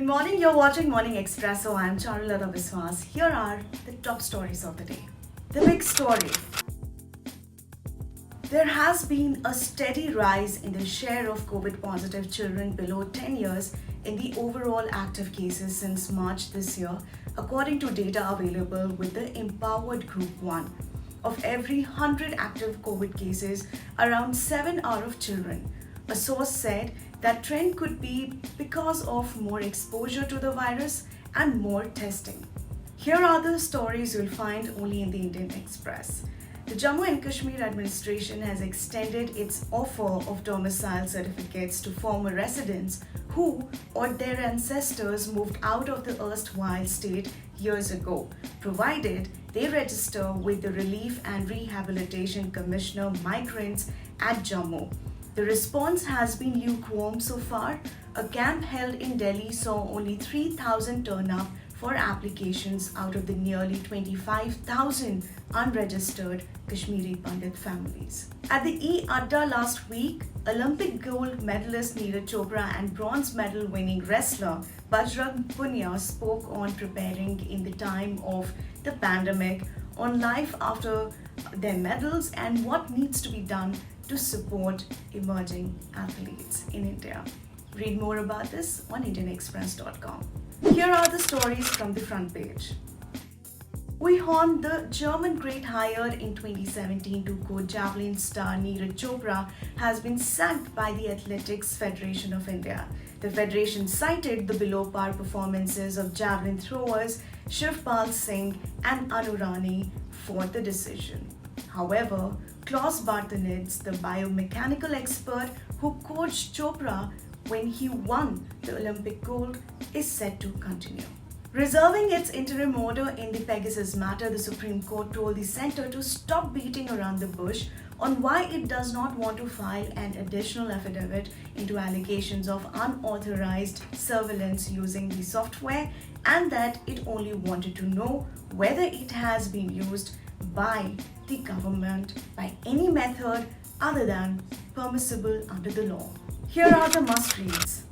Good morning, you're watching Morning Expresso. I'm Charulata Biswas. Here are the top stories of the day. The big story. There has been a steady rise in the share of COVID positive children below 10 years in the overall active cases since March this year, according to data available with the Empowered Group 1. Of every 100 active COVID cases, around 7 are of children. A source said that trend could be because of more exposure to the virus and more testing. Here are the stories you'll find only in the Indian Express. The Jammu and Kashmir administration has extended its offer of domicile certificates to former residents who or their ancestors moved out of the erstwhile state years ago, provided they register with the Relief and Rehabilitation Commissioner Migrants at Jammu. The response has been lukewarm so far. A camp held in Delhi saw only 3,000 turn up for applications out of the nearly 25,000 unregistered Kashmiri Pandit families. At the E-Adda last week, Olympic gold medalist Neeraj Chopra and bronze medal winning wrestler Bajrang Punia spoke on preparing in the time of the pandemic, on life after their medals and what needs to be done to support emerging athletes in India. Read more about this on IndianExpress.com. Here are the stories from the front page. Wei Hon, the German great hired in 2017 to coach javelin star Neeraj Chopra, has been sacked by the Athletics Federation of India. The federation cited the below-par performances of javelin throwers Shivpal Singh and Anu Rani for the decision. However, Klaus Barthenitz, the biomechanical expert who coached Chopra when he won the Olympic gold, is set to continue. Reserving its interim order in the Pegasus matter, the Supreme Court told the centre to stop beating around the bush on why it does not want to file an additional affidavit into allegations of unauthorized surveillance using the software, and that it only wanted to know whether it has been used by the government by any method other than permissible under the law. Here are the must-reads.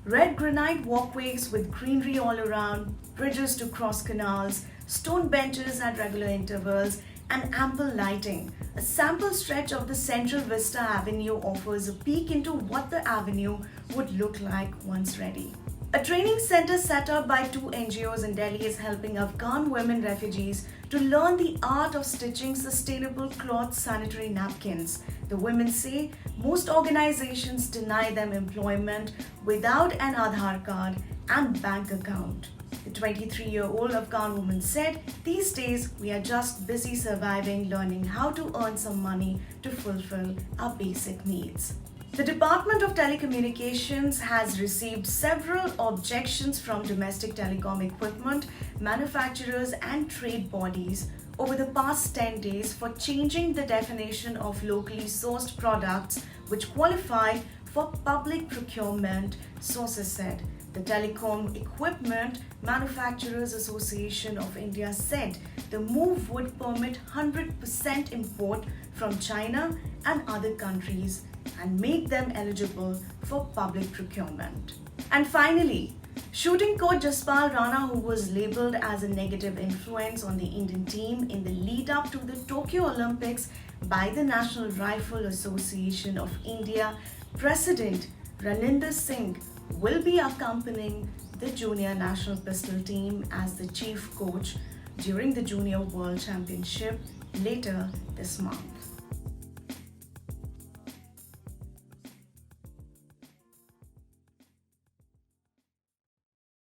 Red granite walkways with greenery all around, bridges to cross canals, stone benches at regular intervals, and ample lighting. A sample stretch of the Central Vista Avenue offers a peek into what the avenue would look like once ready. A training center set up by 2 NGOs in Delhi is helping Afghan women refugees to learn the art of stitching sustainable cloth sanitary napkins. The women say most organizations deny them employment without an Aadhaar card and bank account. The 23-year-old Afghan woman said, "These days we are just busy surviving, learning how to earn some money to fulfill our basic needs." The Department of Telecommunications has received several objections from domestic telecom equipment manufacturers and trade bodies over the past 10 days for changing the definition of locally sourced products which qualify for public procurement, sources said. The Telecom Equipment Manufacturers Association of India said the move would permit 100% import from China and other countries and make them eligible for public procurement. And finally, shooting coach Jaspal Rana, who was labelled as a negative influence on the Indian team in the lead up to the Tokyo Olympics by the National Rifle Association of India President Raninder Singh, will be accompanying the junior national pistol team as the chief coach during the Junior World Championship later this month.